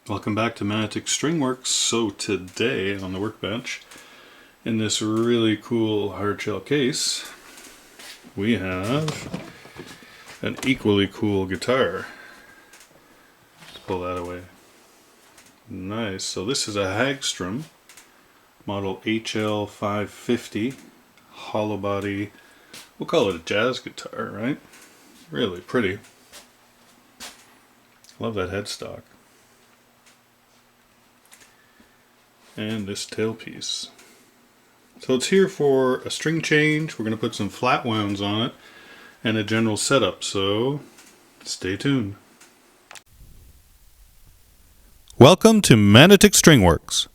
Welcome back to Manotick Stringworks. So today on the workbench, in this really cool hard shell case, we have an equally cool guitar. Let's pull that away. Nice. So this is a Hagstrom model HL550 Hollowbody. We'll call it a jazz guitar, right? Really pretty. Love that headstock. And this tailpiece. So it's here for a string change. We're going to put some flatwounds on it and a general setup, so stay tuned. Welcome to Manotick Stringworks.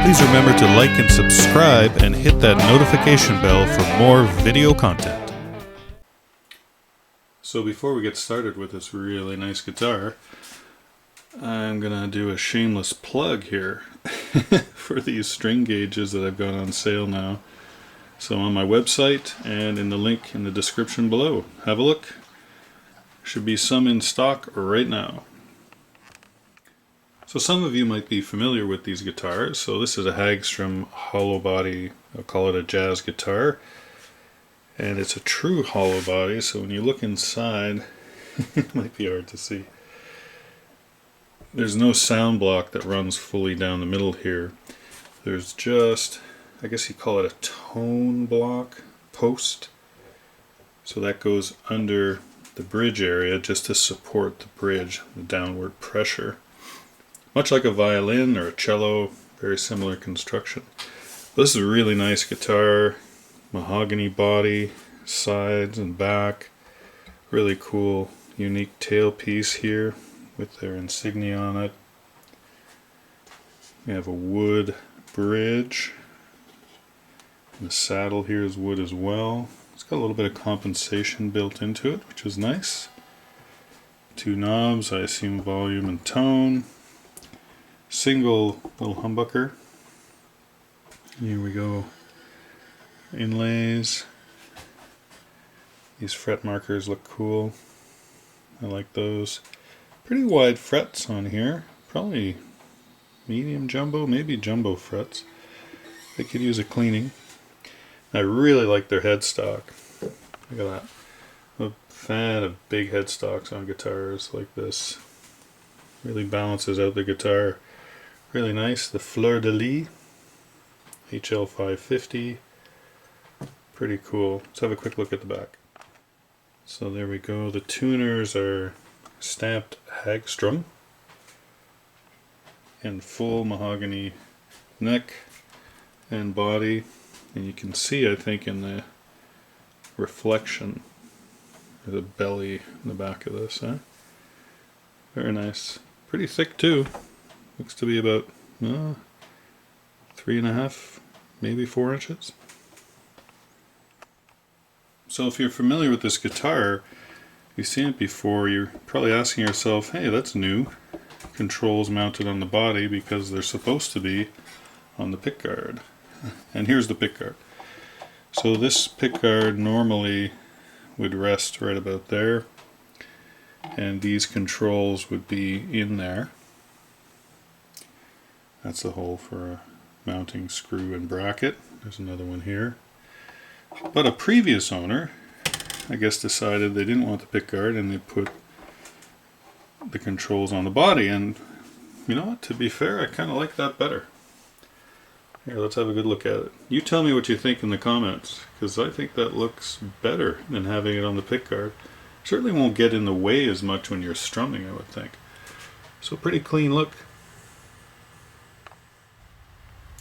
Please remember to like and subscribe and hit that notification bell for more video content. So before we get started with this really nice guitar, I'm gonna do a shameless plug here for these string gauges that I've got on sale now. So on my website and in the link in the description below, have a look. Should be some in stock right now. So some of you might be familiar with these guitars. So this is a Hagstrom Hollowbody, I'll call it a jazz guitar. And it's a true hollow body, so when you look inside, it might be hard to see. There's no sound block that runs fully down the middle here. There's just, I guess you call it a tone block post. So that goes under the bridge area just to support the bridge, the downward pressure. Much like a violin or a cello, very similar construction. This is a really nice guitar, mahogany body, sides and back. Really cool, unique tailpiece here with their insignia on it. We have a wood bridge. And the saddle here is wood as well. It's got a little bit of compensation built into it, which is nice. Two knobs, I assume volume and tone. Single little humbucker. Here we go. Inlays. These fret markers look cool. I like those. Pretty wide frets on here. Probably medium jumbo, maybe jumbo frets. They could use a cleaning. I really like their headstock. Look at that. I'm a fan of big headstocks on guitars like this. Really balances out the guitar. Really nice. The Fleur de Lis HL550. Pretty cool. Let's have a quick look at the back. So there we go. The tuners are stamped Hagstrom and full mahogany neck and body. And you can see, I think, in the reflection of the belly in the back of this. Very nice. Pretty thick too. Looks to be about 3.5, maybe 4 inches. So if you're familiar with this guitar, you've seen it before, you're probably asking yourself, hey, that's new. Controls mounted on the body because they're supposed to be on the pickguard. And here's the pickguard. So this pickguard normally would rest right about there, and these controls would be in there. That's the hole for a mounting screw and bracket. There's another one here. But a previous owner, I guess, decided they didn't want the pickguard and they put the controls on the body. And you know what, to be fair, I kind of like that better. Here, let's have a good look at it. You tell me what you think in the comments, because I think that looks better than having it on the pickguard. Certainly won't get in the way as much when you're strumming, I would think. So pretty clean look.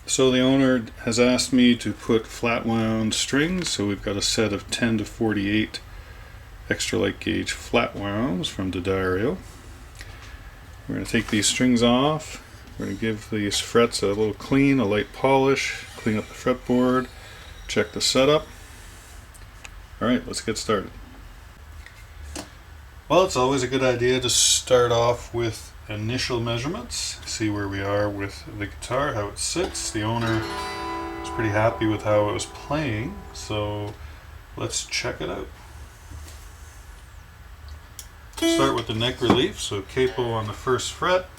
So the owner has asked me to put flat wound strings, so we've got a set of 10 to 48 extra light gauge flat wounds from D'Addario. We're going to take these strings off. We're going to give these frets a little clean, a light polish, clean up the fretboard, check the setup. Alright, let's get started. Well, it's always a good idea to start off with initial measurements, see where we are with the guitar, how it sits. The owner was pretty happy with how it was playing, so let's check it out. Start with the neck relief, so capo on the first fret,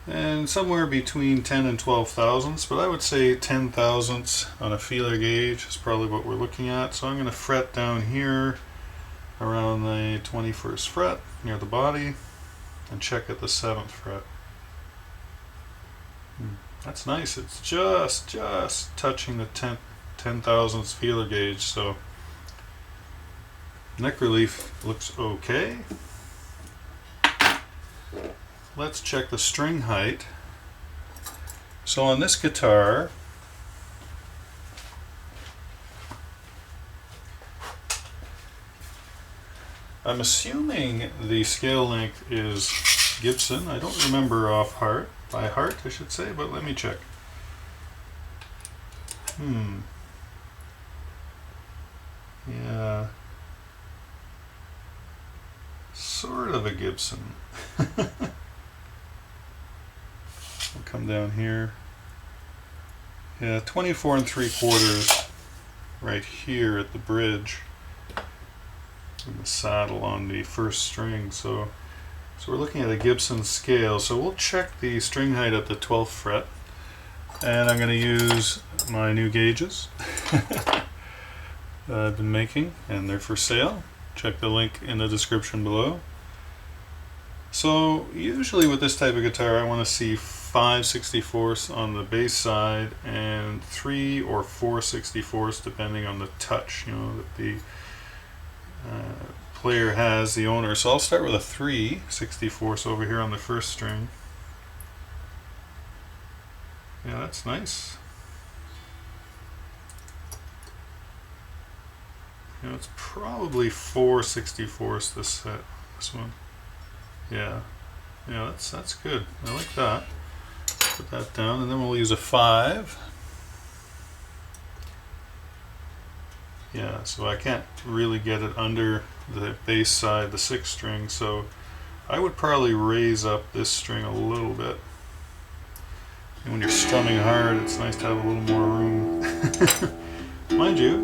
and somewhere between 10 and 12 thousandths, but I would say 10 thousandths on a feeler gauge is probably what we're looking at. So I'm going to fret down here around the 21st fret near the body and check at the 7th fret. That's nice. It's just touching the 10 thousandths feeler gauge, so neck relief looks okay. Let's check the string height. So on this guitar, I'm assuming the scale length is Gibson. I don't remember by heart I should say, but let me check. Yeah, sort of a Gibson. I'll come down here. Yeah, 24 3/4 right here at the bridge. And the saddle on the first string, so we're looking at a Gibson scale. So we'll check the string height at the 12th fret, and I'm going to use my new gauges that I've been making, and they're for sale. Check the link in the description below. So usually with this type of guitar I want to see 5 64ths on the bass side and 3 or 4 64ths depending on the touch, that the player has, the owner. So I'll start with a 3 64ths over here on the first string. Yeah, that's nice. It's probably 4 64ths this one. Yeah, that's good. I like that. Put that down, and then we'll use a 5. Yeah, so I can't really get it under the bass side, the 6th string, so I would probably raise up this string a little bit. And when you're strumming hard, it's nice to have a little more room. Mind you,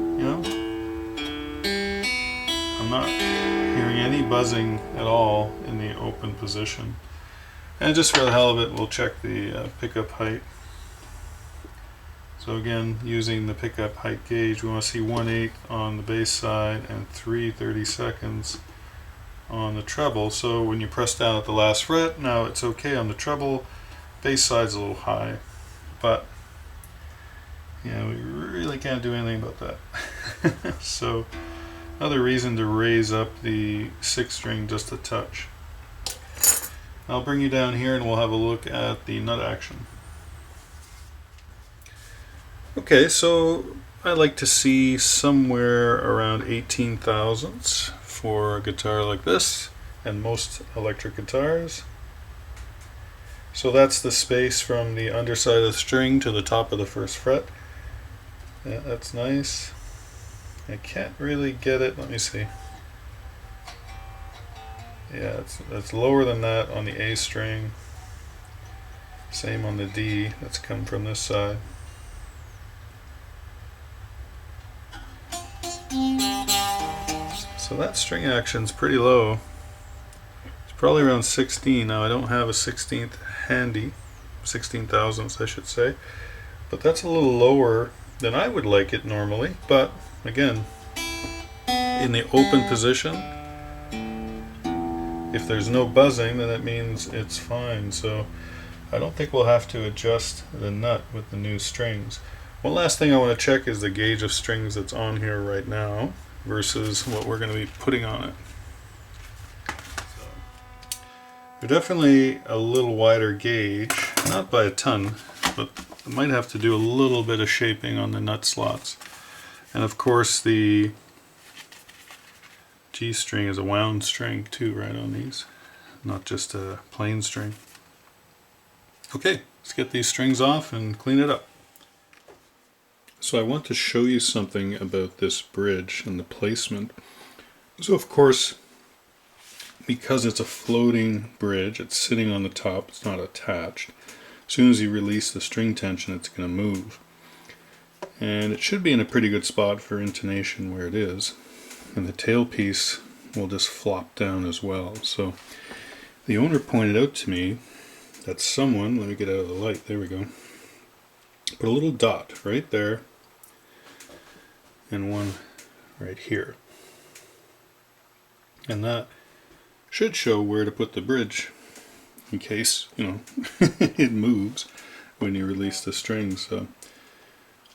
I'm not hearing any buzzing at all in the open position. And just for the hell of it, we'll check the pickup height. So again, using the pickup height gauge, we want to see 1/8 on the bass side and 3 32nds on the treble. So when you press down at the last fret, now it's okay on the treble. Bass side's a little high, but we really can't do anything about that. So another reason to raise up the 6th string just a touch. I'll bring you down here and we'll have a look at the nut action. Okay, so I like to see somewhere around 18 thousandths for a guitar like this and most electric guitars. So that's the space from the underside of the string to the top of the first fret. Yeah, that's nice. I can't really get it. Let me see. Yeah, it's lower than that on the A string. Same on the D. That's come from this side. So that string action's pretty low. It's probably around 16. Now I don't have a 16th handy, 16 thousandths I should say, but that's a little lower than I would like it normally. But again, in the open position, if there's no buzzing, then it means it's fine. So I don't think we'll have to adjust the nut with the new strings. One last thing I want to check is the gauge of strings that's on here right now versus what we're going to be putting on it. So, they're definitely a little wider gauge, not by a ton, but I might have to do a little bit of shaping on the nut slots. And of course the G string is a wound string too, right, on these, not just a plain string. Okay, let's get these strings off and clean it up. So I want to show you something about this bridge and the placement. So of course, because it's a floating bridge, it's sitting on the top, it's not attached. As soon as you release the string tension, it's going to move. And it should be in a pretty good spot for intonation where it is. And the tailpiece will just flop down as well. So the owner pointed out to me that someone, let me get out of the light, there we go, put a little dot right there and one right here. And that should show where to put the bridge in case, you know, it moves when you release the strings. So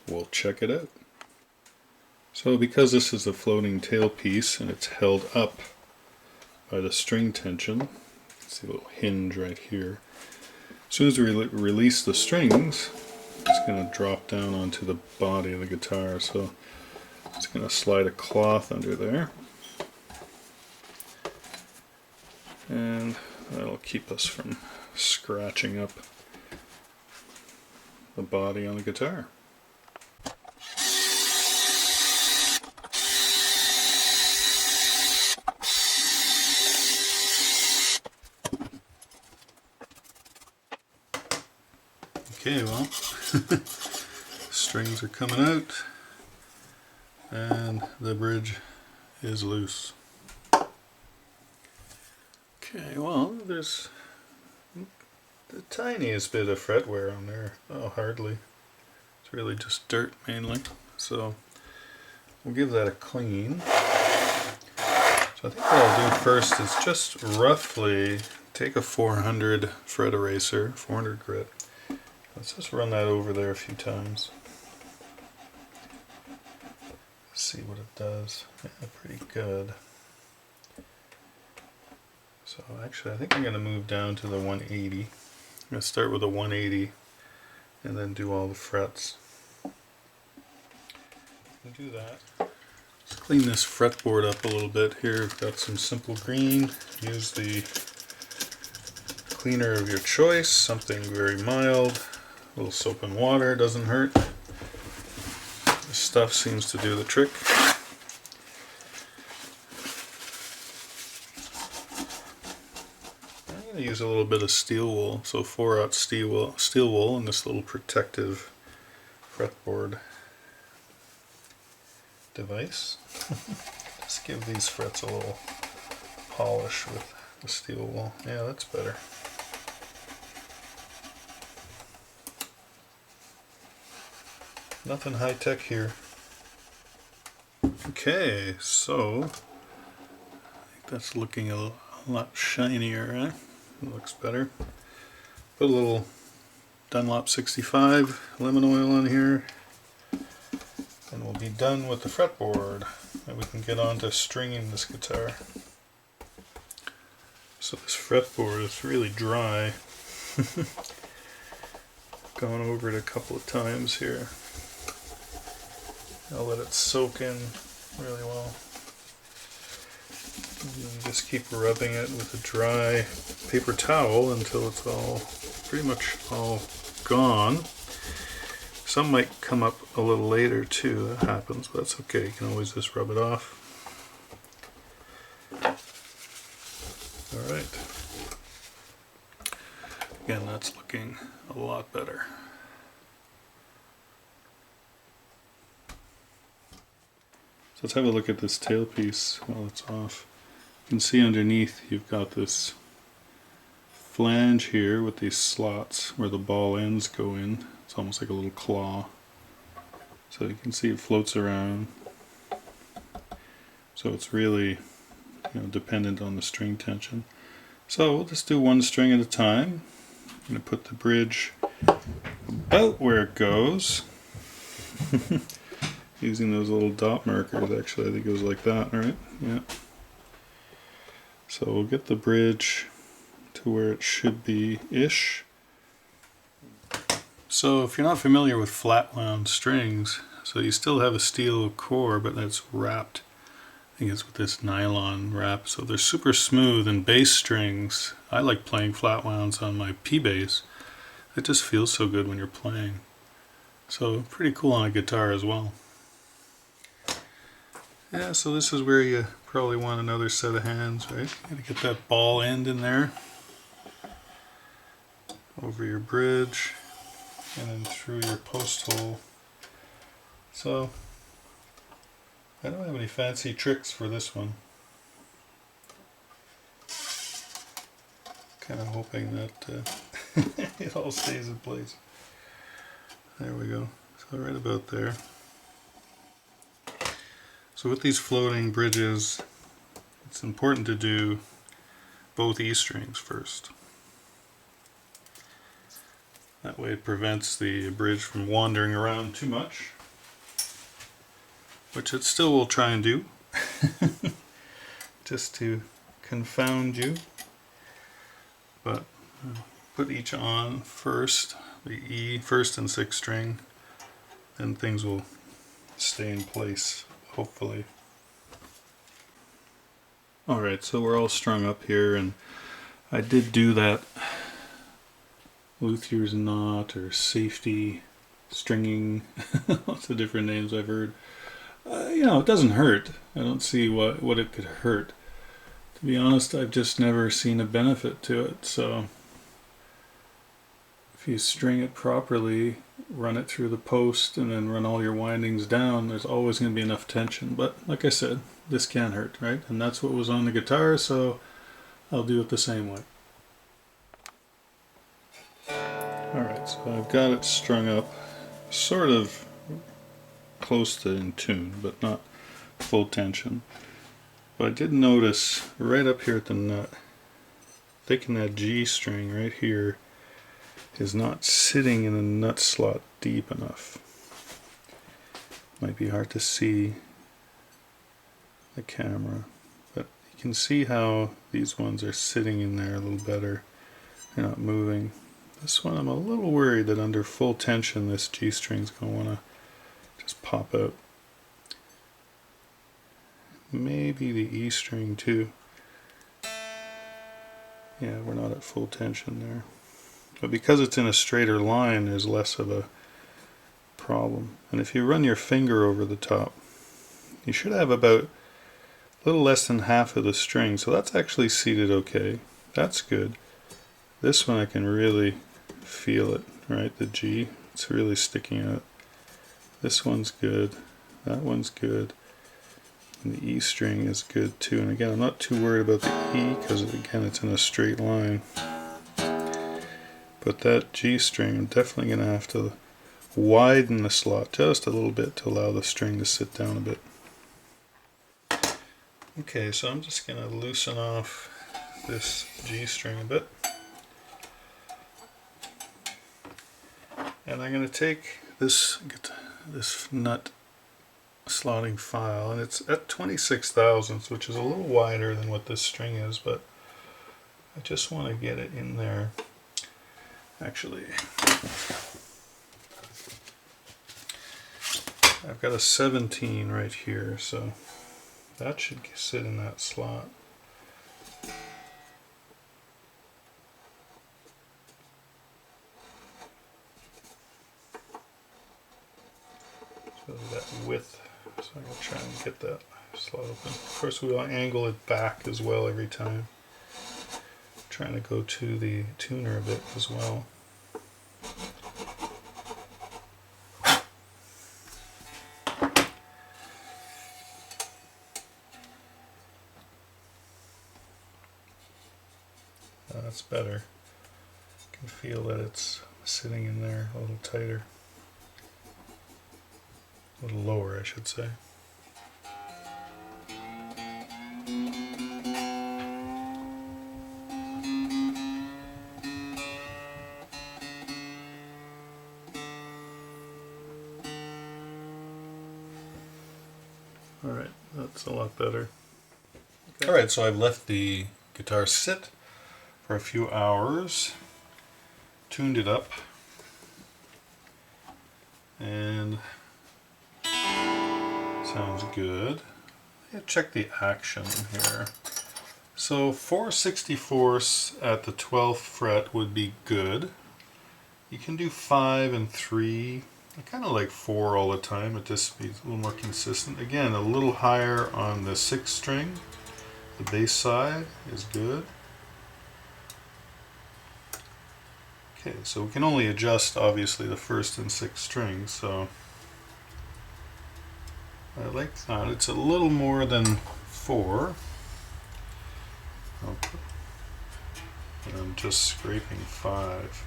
we'll check it out. So because this is a floating tailpiece and it's held up by the string tension, you can see a little hinge right here. As soon as we release the strings, it's going to drop down onto the body of the guitar. So it's going to slide a cloth under there. And that'll keep us from scratching up the body on the guitar. Okay, well, strings are coming out and the bridge is loose. Okay, well, there's the tiniest bit of fret wear on there. Oh, hardly. It's really just dirt mainly. So we'll give that a clean. So I think what I'll do first is just roughly take a 400 fret eraser, 400 grit. Let's just run that over there a few times. See what it does. Yeah, pretty good. So actually I think I'm going to move down to the 180. I'm going to start with a 180 and then do all the frets. And do that. Let's clean this fretboard up a little bit here. We've got some simple green. Use the cleaner of your choice, something very mild. A little soap and water doesn't hurt. This stuff seems to do the trick. I'm going to use a little bit of steel wool, so 4/0 steel wool and this little protective fretboard device. Just give these frets a little polish with the steel wool. Yeah, that's better. Nothing high tech here. Okay, so I think that's looking a lot shinier, eh? It looks better. Put a little Dunlop 65 lemon oil on here, and we'll be done with the fretboard, and we can get on to stringing this guitar. So this fretboard is really dry. Gone over it a couple of times here. I'll let it soak in really well. And just keep rubbing it with a dry paper towel until it's all pretty much all gone. Some might come up a little later too, that happens, but that's okay. You can always just rub it off. Alright. Again, that's looking a lot better. So let's have a look at this tailpiece while it's off. You can see underneath you've got this flange here with these slots where the ball ends go in. It's almost like a little claw. So you can see it floats around. So it's really, you know, dependent on the string tension. So we'll just do one string at a time. I'm going to put the bridge about where it goes. Using those little dot markers, actually, I think it was like that, right? Yeah. So we'll get the bridge to where it should be-ish. So if you're not familiar with flat-wound strings, so you still have a steel core, but that's wrapped, I think it's with this nylon wrap, so they're super smooth. And bass strings, I like playing flat wounds on my P bass. It just feels so good when you're playing. So pretty cool on a guitar as well. Yeah, so this is where you probably want another set of hands, right? Gotta get that ball end in there, over your bridge, and then through your post hole. So I don't have any fancy tricks for this one. Kind of hoping that it all stays in place. There we go. So right about there. So with these floating bridges, it's important to do both E strings first. That way it prevents the bridge from wandering around too much, which it still will try and do, just to confound you. But put each on first, the E, first and sixth string, then things will stay in place, hopefully. Alright, so we're all strung up here, and I did do that luthier's knot or safety stringing, lots of different names I've heard. You know, it doesn't hurt. I don't see what it could hurt. To be honest, I've just never seen a benefit to it, so if you string it properly, run it through the post, and then run all your windings down, there's always going to be enough tension. But like I said, this can hurt, right? And that's what was on the guitar, so I'll do it the same way. Alright, so I've got it strung up, sort of close to in tune, but not full tension. But I did notice right up here at the nut, thinking that G string right here is not sitting in the nut slot deep enough. Might be hard to see the camera, but you can see how these ones are sitting in there a little better. They're not moving. This one I'm a little worried that under full tension this G string's going to want to just pop out. Maybe the E string too. Yeah, we're not at full tension there. But because it's in a straighter line, there's less of a problem. And if you run your finger over the top, you should have about a little less than half of the string. So that's actually seated okay. That's good. This one I can really feel it, right? The G, it's really sticking out. This one's good. That one's good. And the E string is good too. And again, I'm not too worried about the E because again, it's in a straight line. But that G string, I'm definitely going to have to widen the slot just a little bit to allow the string to sit down a bit. Okay, so I'm just going to loosen off this G string a bit. And I'm going to take this nut slotting file, and it's at 26 thousandths, which is a little wider than what this string is, but I just want to get it in there. Actually, I've got a 17 right here, so that should sit in that slot. So that width, so I'm going to try and get that slot open. Of course, we will angle it back as well every time. Trying to go to the tuner a bit as well. That's better. You can feel that it's sitting in there a little tighter. A little lower, I should say. Alright, that's a lot better. Okay. Alright, so I've left the guitar sit for a few hours, tuned it up, and sounds good. Check the action here. So 4/64 at the 12th fret would be good. You can do 5 and 3 I kind of like 4 all the time at this speed, a little more consistent. Again, a little higher on the 6th string. The bass side is good. Okay, so we can only adjust obviously the 1st and 6th strings, so I like that. It's a little more than 4. And I'm just scraping 5.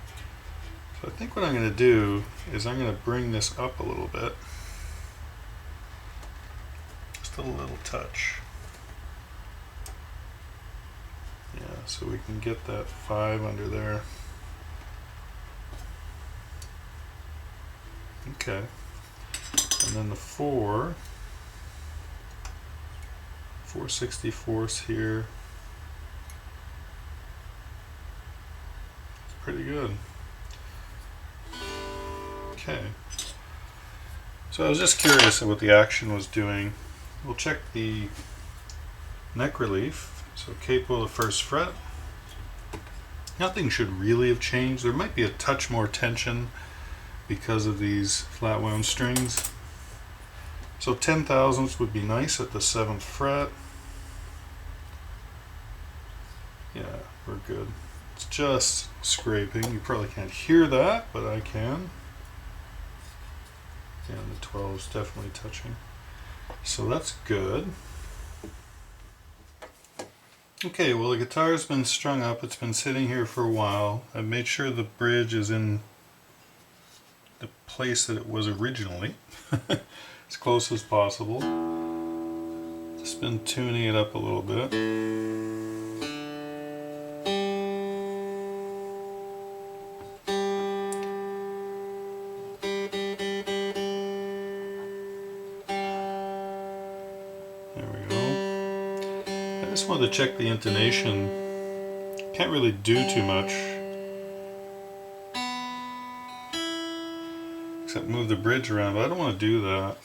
So I think what I'm going to do is I'm going to bring this up a little bit. Just a little touch. Yeah, so we can get that 5 under there. Okay. And then the 4/64 here. It's pretty good. Okay. So I was just curious at what the action was doing. We'll check the neck relief. So capo the 1st fret. Nothing should really have changed. There might be a touch more tension because of these flat wound strings. So 10/1000ths would be nice at the 7th fret. Yeah, we're good. It's just scraping. You probably can't hear that, but I can. And the 12 is definitely touching. So that's good. Okay, well the guitar's been strung up. It's been sitting here for a while. I've made sure the bridge is in the place that it was originally, as close as possible. Just been tuning it up a little bit. I just wanted to check the intonation. Can't really do too much except move the bridge around, but I don't want to do that.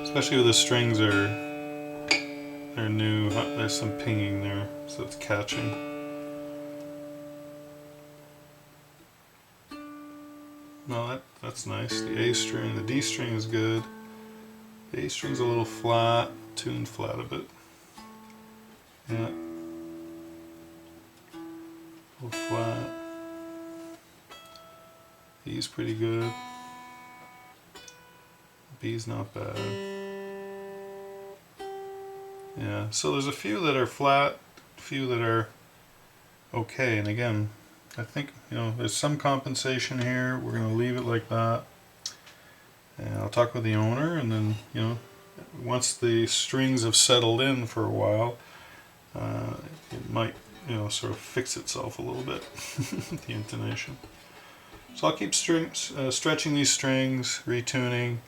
Especially when the strings are new. There's some pinging there, so it's catching. No, that's nice. The A string, the D string is good. The A string's a little flat, tuned flat a bit. Yeah. A little flat. E's pretty good. B's not bad. Yeah, so there's a few that are flat, a few that are okay, and again, I think, there's some compensation here. We're going to leave it like that. And I'll talk with the owner, and then, once the strings have settled in for a while, it might, sort of fix itself a little bit, the intonation. So I'll keep stretching these strings, retuning,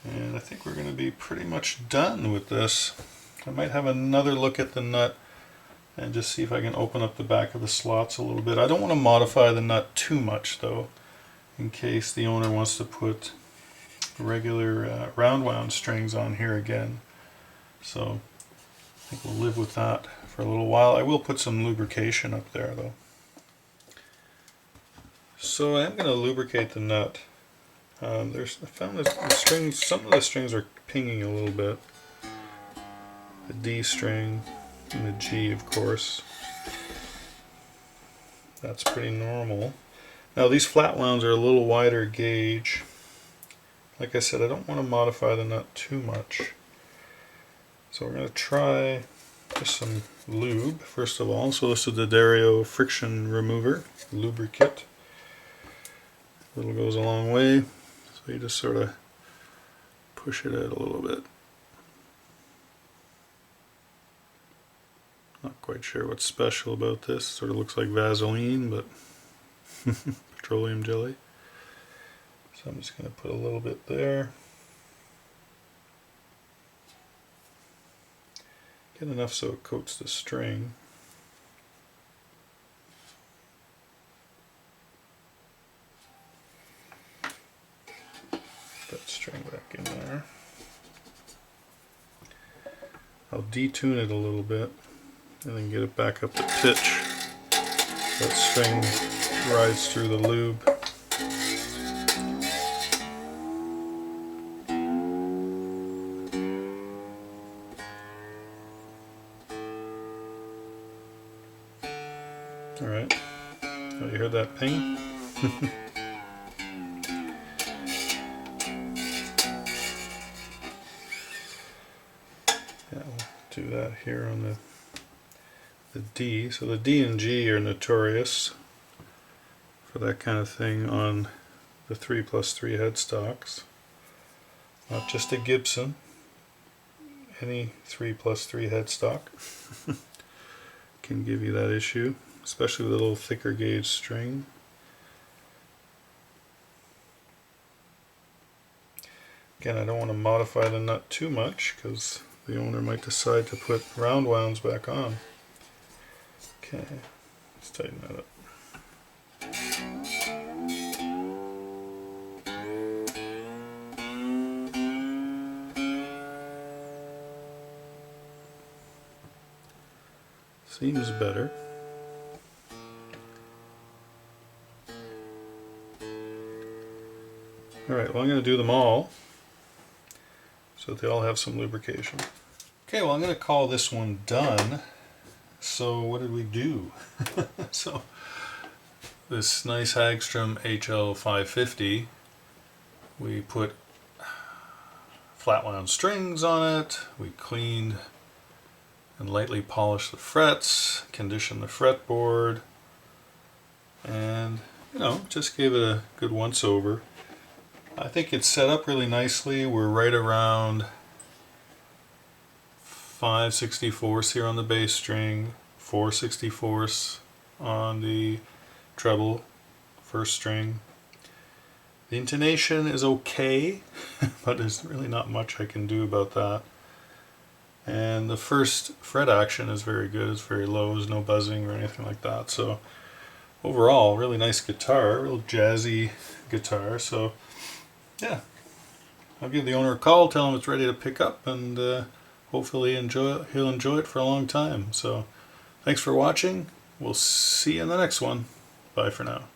and I think we're going to be pretty much done with this. I might have another look at the nut and just see if I can open up the back of the slots a little bit. I don't want to modify the nut too much though, in case the owner wants to put regular round wound strings on here again. So I think we'll live with that for a little while. I will put some lubrication up there though. So I am going to lubricate the nut. I found that the strings, some of the strings are pinging a little bit. The D string and the G, of course. That's pretty normal. Now these flat wounds are a little wider gauge. Like I said, I don't want to modify the nut too much. So we're going to try just some lube first of all. So this is the Dario friction remover, lubricant. Little goes a long way, so you just sort of push it out a little bit. Not quite sure what's special about this. Sort of looks like Vaseline, but petroleum jelly. So I'm just going to put a little bit there. Get enough so it coats the string. That string back in there. I'll detune it a little bit and then get it back up to pitch. That string rides through the lube. Alright, oh, you heard that ping? Yeah, we'll do that here on the D. So the D and G are notorious for that kind of thing on the 3+3 headstocks. Not just a Gibson, any 3+3 headstock can give you that issue, especially with a little thicker gauge string. Again, I don't want to modify the nut too much because the owner might decide to put round wounds back on. Okay, let's tighten that up. Seems better. Alright, well I'm going to do them all so that they all have some lubrication. Okay, well I'm going to call this one done. So what did we do? So this nice Hagstrom HL550, we put flatwound strings on it, we cleaned and lightly polished the frets, conditioned the fretboard, and just gave it a good once over. I think it's set up really nicely. We're right around 5/64 here on the bass string, 4/64 on the treble, first string. The intonation is okay, but there's really not much I can do about that. And the first fret action is very good. It's very low. There's no buzzing or anything like that. So overall, really nice guitar, real jazzy guitar. So yeah, I'll give the owner a call, tell him it's ready to pick up, and hopefully he'll enjoy it for a long time. So thanks for watching. We'll see you in the next one. Bye for now.